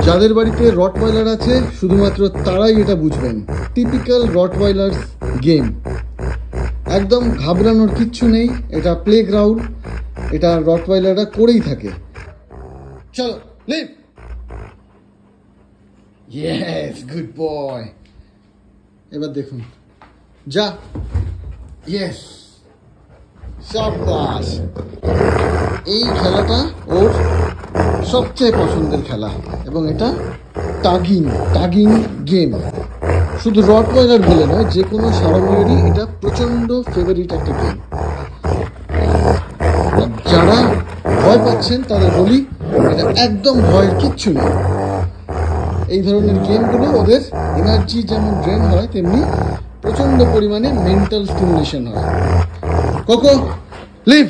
যাদের বাড়িতে রটওয়াইলার আছে শুধুমাত্র তারাই এটা বুঝবেন। টিপিক্যাল রটওয়াইলার গেম, একদম ঘাবড়ানোর কিচ্ছু নেই। এটা প্লেগ্রাউন্ড, এটা রটওয়াইলাররা করেই থাকে। চলো লিভ। Yes, good boy. এবার দেখুন, যা। ইয়েস, শাবাশ। এই খেলাটা ওর সবচেয়ে পছন্দের খেলা এবং এটা টাগিং গেম। শুধু রটওয়াইলার বলে নয়, যে কোনো সারামেরই এটা প্রচণ্ড ফেভারিট একটা গেম। যারা ভয় পাচ্ছেন তাদের বলি, এটা একদম ভয়ের কিচ্ছু নেই। এই ধরনের গেমগুলো ওদের এনার্জি যেমন ড্রেন হয়, তেমনি প্রচণ্ড পরিমাণে মেন্টাল স্টিমুলেশন হয়। কোকো, লিভ।